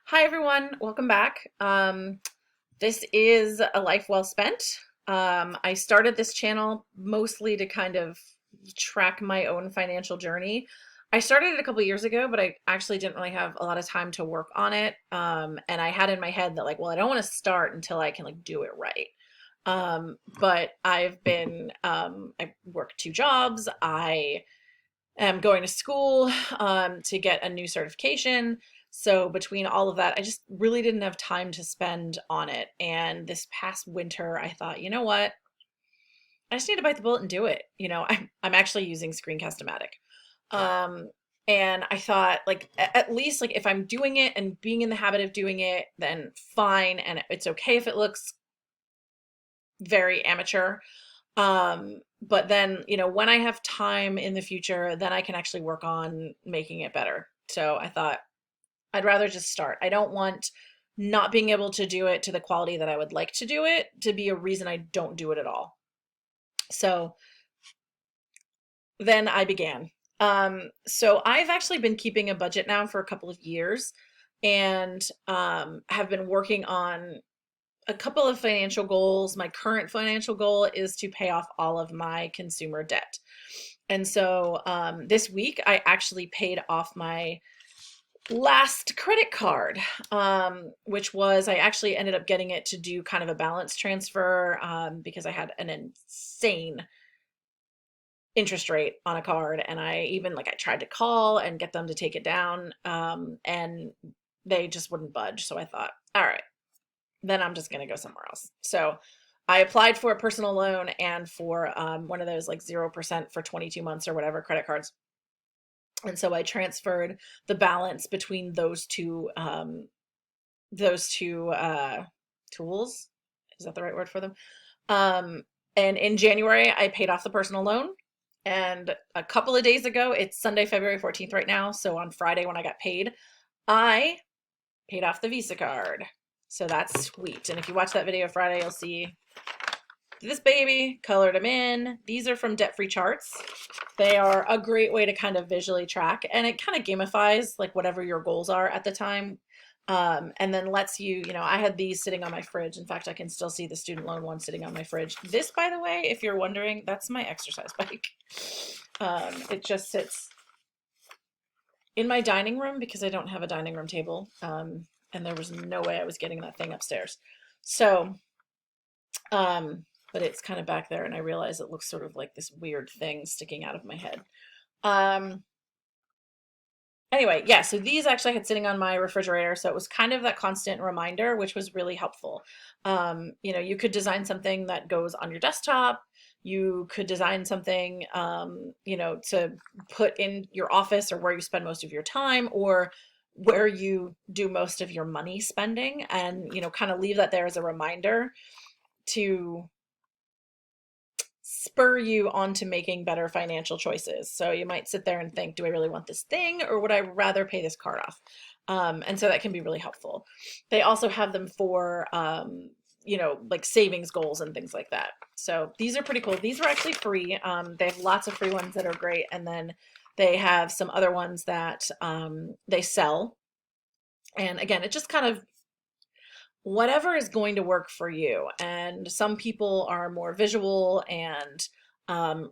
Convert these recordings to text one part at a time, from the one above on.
Hi everyone, welcome back. This is a life well spent. I started this channel mostly to kind of track my own financial journey. I started it a couple years ago, but I actually didn't really have a lot of time to work on it. And I had in my head that well, I don't want to start until I can do it right. But I work two jobs. I am going to school to get a new certification. So between all of that, I just really didn't have time to spend on it. And this past winter, I thought, you know what? I just need to bite the bullet and do it. I'm actually using Screencast-O-Matic. Um, and I thought at least if I'm doing it and being in the habit of doing it, then fine. And it's okay if it looks very amateur. But then, when I have time in the future, then I can actually work on making it better. So I thought I'd rather just start. I don't want not being able to do it to the quality that I would like to do it to be a reason I don't do it at all. So then I began. So I've actually been keeping a budget now for a couple of years and have been working on a couple of financial goals. My current financial goal is to pay off all of my consumer debt. And so this week I actually paid off my last credit card, which was, I actually ended up getting it to do kind of a balance transfer because I had an insane interest rate on a card. And I even I tried to call and get them to take it down and they just wouldn't budge. So I thought, all right, then I'm just going to go somewhere else. So I applied for a personal loan and for one of those 0% for 22 months or whatever credit cards. And so I transferred the balance between those two tools. Is that the right word for them? And in January, I paid off the personal loan. And a couple of days ago, it's Sunday, February 14th right now. So on Friday when I got paid, I paid off the Visa card. So that's sweet. And if you watch that video Friday, you'll see this baby, colored them in. These are from Debt Free Charts. They are a great way to kind of visually track, and it kind of gamifies whatever your goals are at the time. And then lets you, I had these sitting on my fridge. In fact, I can still see the student loan one sitting on my fridge. This, by the way, if you're wondering, that's my exercise bike. It just sits in my dining room because I don't have a dining room table. And there was no way I was getting that thing upstairs. So, but it's kind of back there, and I realize it looks sort of like this weird thing sticking out of my head. Anyway, yeah, so these actually I had sitting on my refrigerator, so it was kind of that constant reminder, which was really helpful. You could design something that goes on your desktop. You could design something, to put in your office or where you spend most of your time or where you do most of your money spending, and, kind of leave that there as a reminder to spur you onto making better financial choices. So you might sit there and think, do I really want this thing, or would I rather pay this card off? And so that can be really helpful. They also have them for, savings goals and things like that. So these are pretty cool. These are actually free. They have lots of free ones that are great. And then they have some other ones that they sell. And again, it just kind of whatever is going to work for you. And some people are more visual and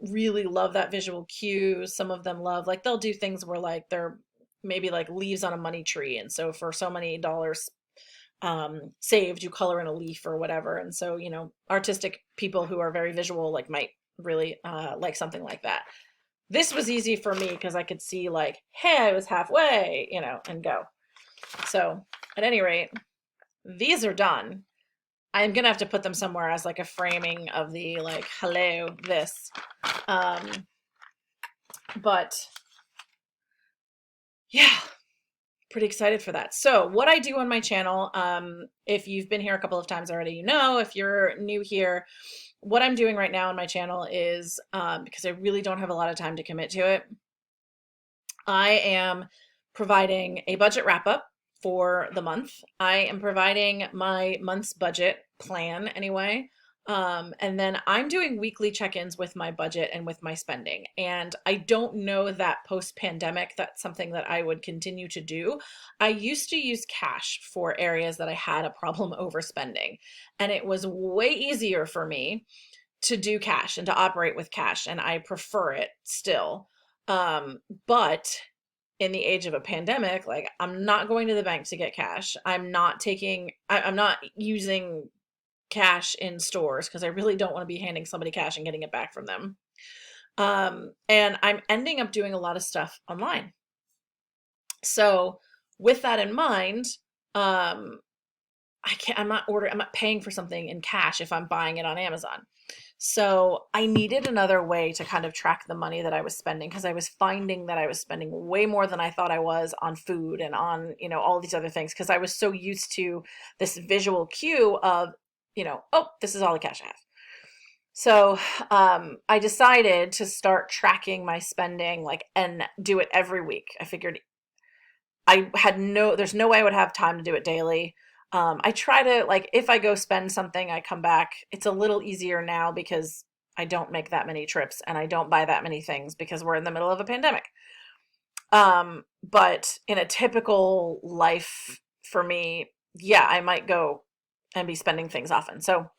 really love that visual cue. Some of them love, they'll do things where they're maybe leaves on a money tree. And so for so many dollars saved, you color in a leaf or whatever. And so, artistic people who are very visual, might really like something like that. This was easy for me because I could see hey, I was halfway, and go. So at any rate, these are done. I'm gonna have to put them somewhere as a framing of the hello this. But yeah, pretty excited for that. So what I do on my channel, if you've been here a couple of times already, if you're new here, what I'm doing right now on my channel is, because I really don't have a lot of time to commit to it, I am providing a budget wrap up for the month. I am providing my month's budget plan anyway. And then I'm doing weekly check-ins with my budget and with my spending. And I don't know that post-pandemic, that's something that I would continue to do. I used to use cash for areas that I had a problem overspending. And it was way easier for me to do cash and to operate with cash. And I prefer it still. But in the age of a pandemic, like I'm not going to the bank to get cash. I'm not using cash in stores because I really don't want to be handing somebody cash and getting it back from them. And I'm ending up doing a lot of stuff online. So with that in mind, um, I'm not paying for something in cash if I'm buying it on Amazon. So I needed another way to kind of track the money that I was spending because I was finding that I was spending way more than I thought I was on food and on, all these other things because I was so used to this visual cue of, oh, this is all the cash I have. So I decided to start tracking my spending and do it every week. I figured there's no way I would have time to do it daily. I try to if I go spend something, I come back. It's a little easier now because I don't make that many trips and I don't buy that many things because we're in the middle of a pandemic. But in a typical life for me, yeah, I might go and be spending things often. So,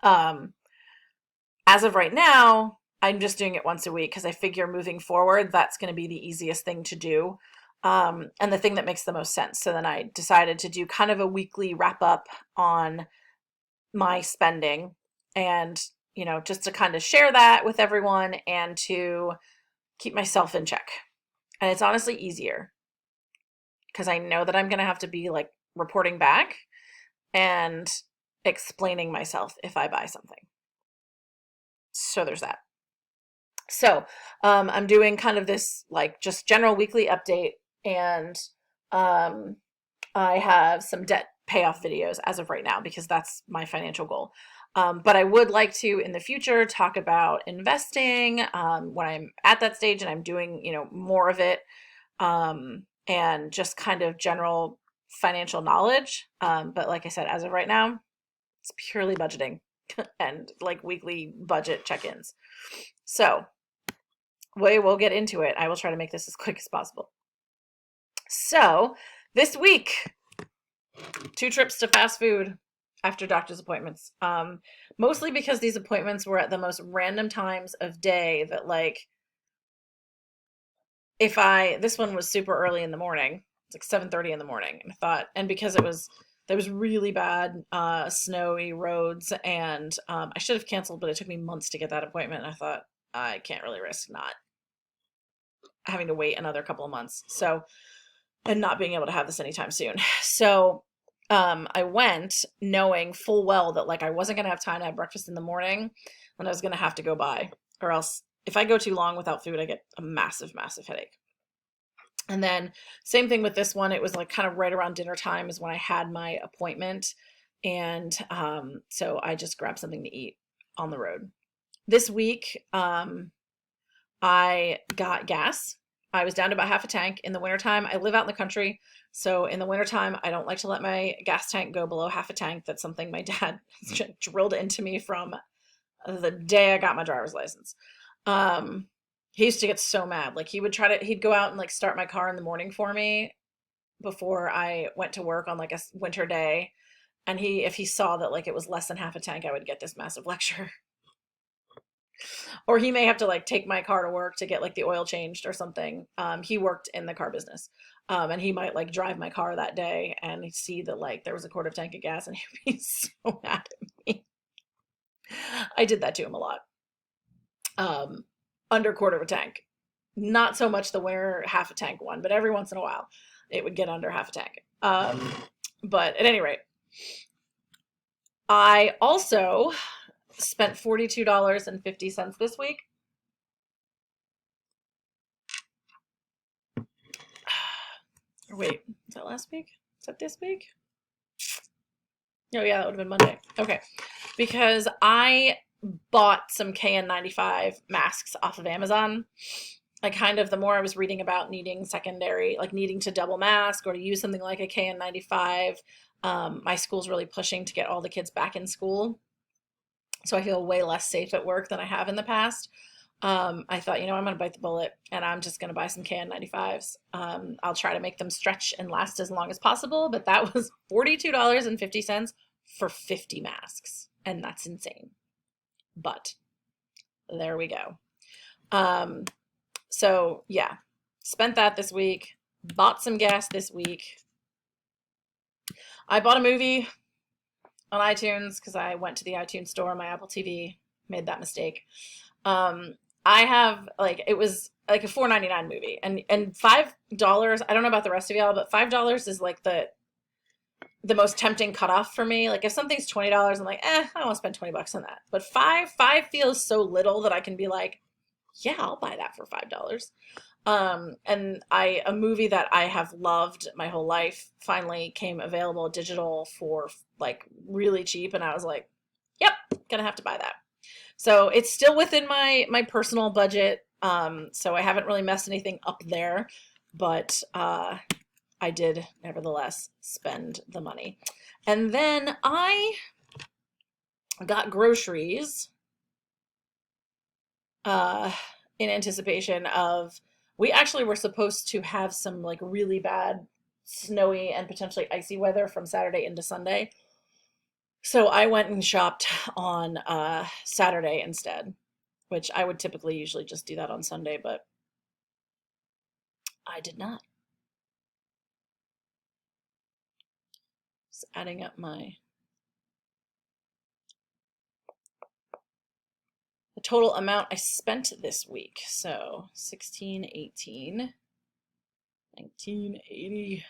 as of right now, I'm just doing it once a week because I figure moving forward, that's going to be the easiest thing to do. And the thing that makes the most sense. So then I decided to do kind of a weekly wrap up on my spending and, just to kind of share that with everyone and to keep myself in check. And it's honestly easier because I know that I'm going to have to be reporting back and explaining myself if I buy something. So there's that. So I'm doing kind of this just general weekly update, and I have some debt payoff videos as of right now because that's my financial goal. But I would like to in the future talk about investing when I'm at that stage and I'm doing more of it, and just kind of general financial knowledge. But like I said, as of right now, it's purely budgeting and weekly budget check-ins. So we will get into it. I will try to make this as quick as possible. So this week, 2 trips to fast food after doctor's appointments. Mostly because these appointments were at the most random times of day that this one was super early in the morning. It's 7:30 in the morning. And because there was really bad snowy roads and I should have canceled, but it took me months to get that appointment. And I thought I can't really risk not having to wait another couple of months. So, and not being able to have this anytime soon. So I went knowing full well that I wasn't going to have time to have breakfast in the morning and I was going to have to go by, or else if I go too long without food, I get a massive, massive headache. And then same thing with this one. It was kind of right around dinner time is when I had my appointment. And so I just grabbed something to eat on the road. This week, I got gas. I was down to about half a tank. In the wintertime, I live out in the country. So in the wintertime, I don't like to let my gas tank go below half a tank. That's something my dad drilled into me from the day I got my driver's license. He used to get so mad. He'd go out and start my car in the morning for me before I went to work on a winter day. And if he saw that it was less than half a tank, I would get this massive lecture. Or he may have to take my car to work to get the oil changed or something. He worked in the car business. And he might drive my car that day and see that there was a quarter tank of gas and he'd be so mad at me. I did that to him a lot. Under quarter of a tank. Not so much the winter half a tank one, but every once in a while it would get under half a tank. But at any rate, I also spent $42.50 this week. Wait, is that last week? Is that this week? Oh yeah, that would have been Monday. Okay. Because I bought some KN95 masks off of Amazon. The more I was reading about needing needing to double mask or to use something like a KN95, my school's really pushing to get all the kids back in school. So I feel way less safe at work than I have in the past. I thought, I'm going to bite the bullet and I'm just going to buy some KN95s. I'll try to make them stretch and last as long as possible, but that was $42.50 for 50 masks. And that's insane. But there we go. So yeah, spent that this week, bought some gas this week. I bought a movie on iTunes because I went to the iTunes store on my Apple TV, made that mistake. I have it was like a $4.99 movie, and $5. I don't know about the rest of y'all, but $5 is like the most tempting cutoff for me. Like if something's $20, I'm like, I don't want to spend 20 bucks on that. But five feels so little that I can be like, yeah, I'll buy that for $5. And a movie that I have loved my whole life finally came available digital for like really cheap, and I was like, yep, gonna have to buy that. So it's still within my personal budget. So I haven't really messed anything up there, but I did nevertheless spend the money. And then I got groceries in anticipation of, we actually were supposed to have some like really bad snowy and potentially icy weather from Saturday into Sunday. So I went and shopped on Saturday instead, which I would typically usually just do that on Sunday, but I did not. Just adding up the total amount I spent this week. So 16, 18, 1980,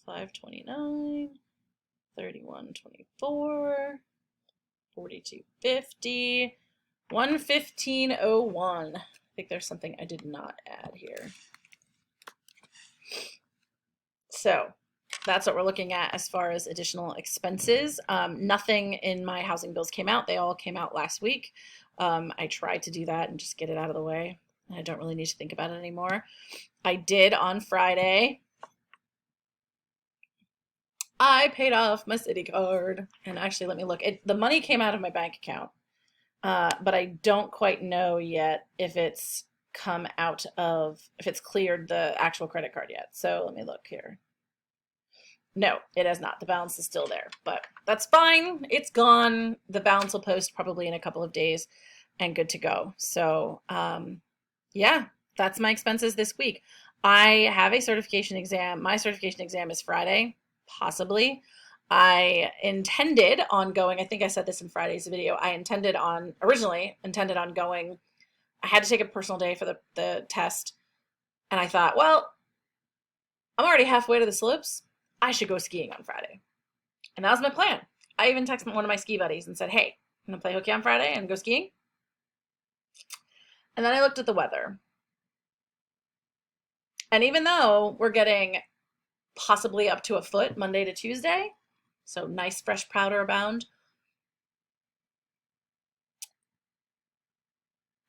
529, 3124, 4250, 11501. I think there's something I did not add here. So that's what we're looking at as far as additional expenses. Nothing in my housing bills came out. They all came out last week. I tried to do that and just get it out of the way. I don't really need to think about it anymore. I did on Friday. I paid off my Citi card. And actually, let me look. The money came out of my bank account. But I don't quite know yet if it's if it's cleared the actual credit card yet. So let me look here. No, it has not. The balance is still there, but that's fine. It's gone. The balance will post probably in a couple of days and good to go. So, yeah, that's my expenses this week. I have a certification exam. My certification exam is Friday, possibly. I intended on going, I think I said this in Friday's video, originally intended on going. I had to take a personal day for the test, and I thought, well, I'm already halfway to the slopes. I should go skiing on Friday. And that was my plan. I even texted one of my ski buddies and said, hey, I'm going to play hooky on Friday and go skiing. And then I looked at the weather. And even though we're getting possibly up to a foot Monday to Tuesday, so nice fresh powder abound,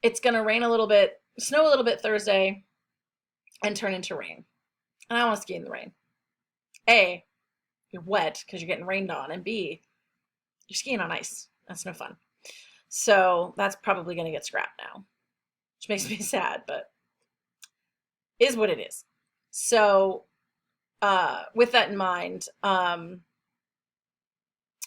it's going to rain a little bit, snow a little bit Thursday, and turn into rain. And I want to ski in the rain. A, you're wet because you're getting rained on, and B, you're skiing on ice. That's no fun. So that's probably going to get scrapped now, which makes me sad, but is what it is. So with that in mind, I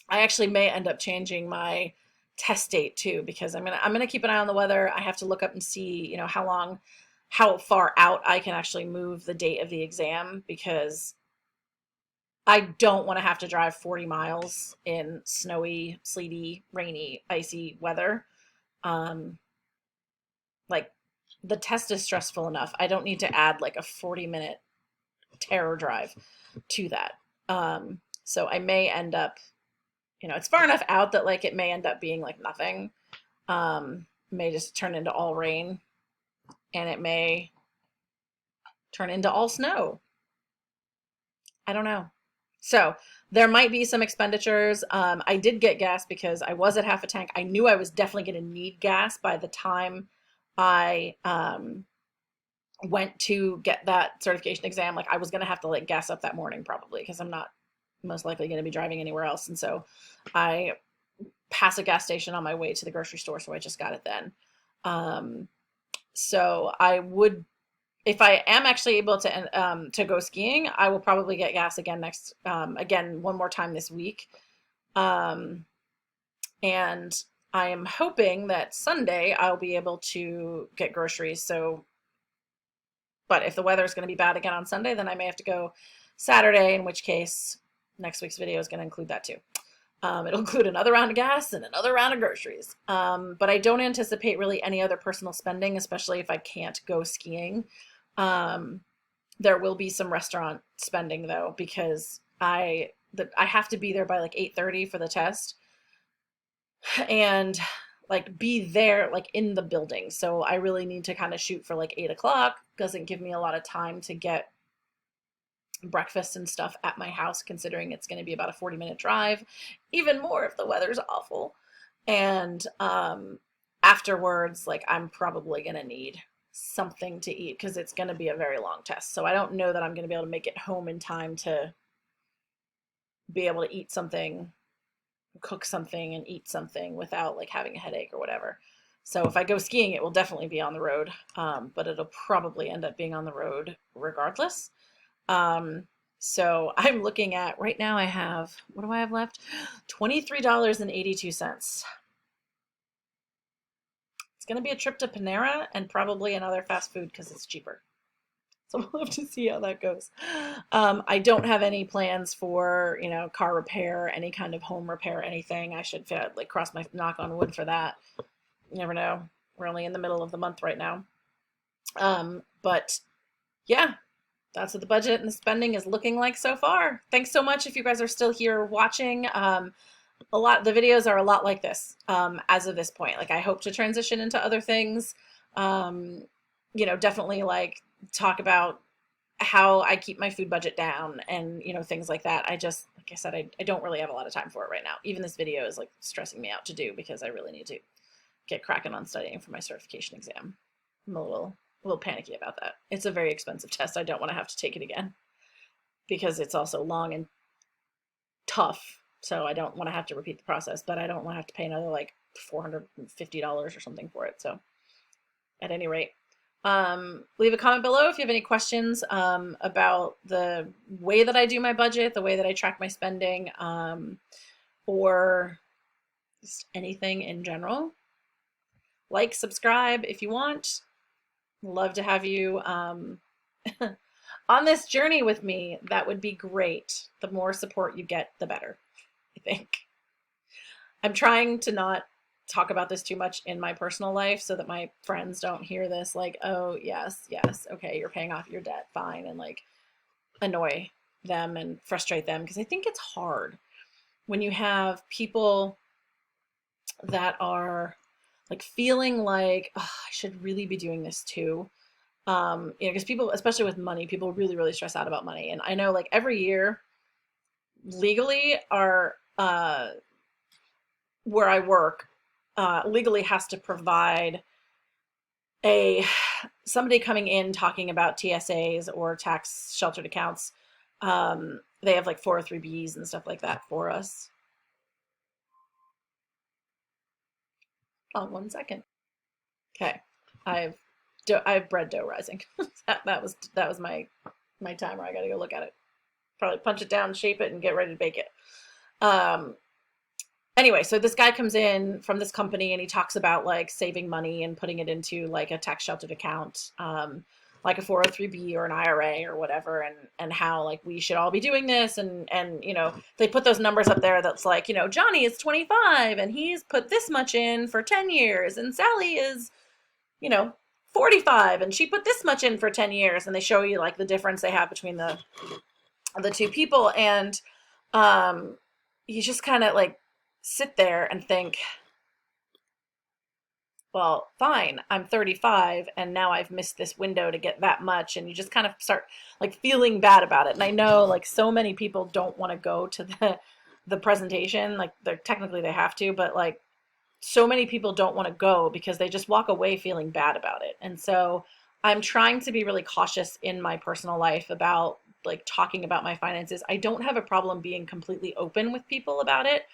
actually may end up changing my test date too, because I'm gonna keep an eye on the weather. I have to look up and see, how far out I can actually move the date of the exam, because I don't want to have to drive 40 miles in snowy, sleety, rainy, icy weather. Like the test is stressful enough. I don't need to add like a 40-minute terror drive to that. So I may end up, it's far enough out that like it may end up being like nothing. May just turn into all rain, and it may turn into all snow. I don't know. So there might be some expenditures. I did get gas because I was at half a tank. I knew I was definitely going to need gas by the time I went to get that certification exam. Like I was going to have to like gas up that morning probably, because I'm not most likely going to be driving anywhere else. And so I pass a gas station on my way to the grocery store, so I just got it then. So I would, if I am actually able to go skiing, I will probably get gas again again one more time this week. Um, and I am hoping that Sunday I'll be able to get groceries. So, but if the weather is going to be bad again on Sunday, then I may have to go Saturday, in which case next week's video is going to include that too. It'll include another round of gas and another round of groceries. But I don't anticipate really any other personal spending, especially if I can't go skiing. There will be some restaurant spending though, because I have to be there by like 8:30 for the test, and like be there like in the building. So I really need to kind of shoot for like 8 o'clock. Doesn't give me a lot of time to get breakfast and stuff at my house, considering it's going to be about a 40-minute drive, even more if the weather's awful. And afterwards, like I'm probably going to need something to eat because it's going to be a very long test. So I don't know that I'm going to be able to make it home in time to be able to eat something, cook something and eat something without like having a headache or whatever. So if I go skiing, it will definitely be on the road, but it'll probably end up being on the road regardless. So I'm looking at right now, I have, what do I have left? $23.82. It's going to be a trip to Panera and probably another fast food because it's cheaper. So we'll have to see how that goes. I don't have any plans for, car repair, any kind of home repair, anything. I should like cross my knock on wood for that. You never know. We're only in the middle of the month right now. But yeah, that's what the budget and the spending is looking like so far. Thanks so much if you guys are still here watching. The videos are a lot like this as of this point. Like I hope to transition into other things. Definitely like talk about how I keep my food budget down and things like that. Like I said, I don't really have a lot of time for it right now. Even this video is like stressing me out to do because I really need to get cracking on studying for my certification exam. I'm a little panicky about that. It's a very expensive test. I don't want to have to take it again because it's also long and tough. So I don't want to have to repeat the process, but I don't want to have to pay another like $450 or something for it. So at any rate, leave a comment below if you have any questions about the way that I do my budget, the way that I track my spending, or just anything in general. Like, subscribe if you want. Love to have you on this journey with me. That would be great. The more support you get, the better, I think. I'm trying to not talk about this too much in my personal life so that my friends don't hear this like, oh, yes, okay, you're paying off your debt, fine, and like annoy them and frustrate them, because I think it's hard when you have people that are like feeling like, oh, I should really be doing this too. Because people, especially with money, people really, really stress out about money. And I know like every year legally where I work, legally has to provide somebody coming in talking about TSAs or tax sheltered accounts. They have like 403Bs and stuff like that for us. Hold on 1 second. Okay, I have bread dough rising. that was my timer. I gotta go look at it. Probably punch it down, shape it, and get ready to bake it. Anyway, so this guy comes in from this company and he talks about like saving money and putting it into like a tax sheltered account, like a 403B or an IRA or whatever, and how like we should all be doing this, and they put those numbers up there that's like, Johnny is 25 and he's put this much in for 10 years, and Sally is 45 and she put this much in for 10 years, and they show you like the difference they have between the two people, and you just kind of like sit there and think, well, fine, I'm 35 and now I've missed this window to get that much, and you just kind of start like feeling bad about it. And I know like so many people don't want to go to the presentation, like technically they have to, but like so many people don't want to go because they just walk away feeling bad about it. And so I'm trying to be really cautious in my personal life about like talking about my finances. I don't have a problem being completely open with people about it,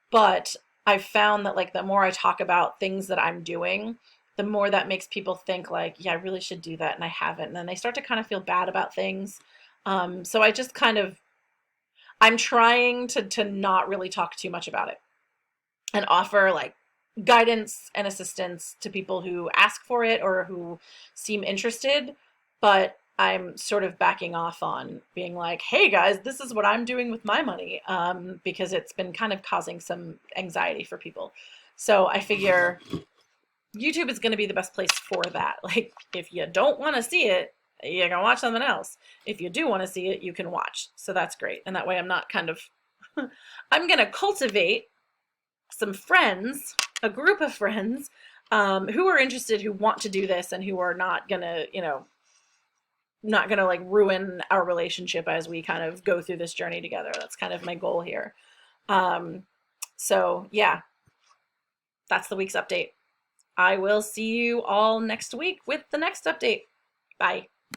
but I've found that like the more I talk about things that I'm doing, the more that makes people think like, yeah, I really should do that and I haven't. And then they start to kind of feel bad about things. So I just kind of I'm trying to not really talk too much about it and offer like guidance and assistance to people who ask for it or who seem interested. But I'm sort of backing off on being like, hey guys, this is what I'm doing with my money, because it's been kind of causing some anxiety for people. So I figure YouTube is going to be the best place for that. Like, if you don't want to see it, you can watch something else. If you do want to see it, you can watch. So that's great. And that way I'm not kind of, I'm going to cultivate some friends, a group of friends, who are interested, who want to do this, and who are not going to, not going to like ruin our relationship as we kind of go through this journey together. That's kind of my goal here. So yeah, that's the week's update. I will see you all next week with the next update. Bye.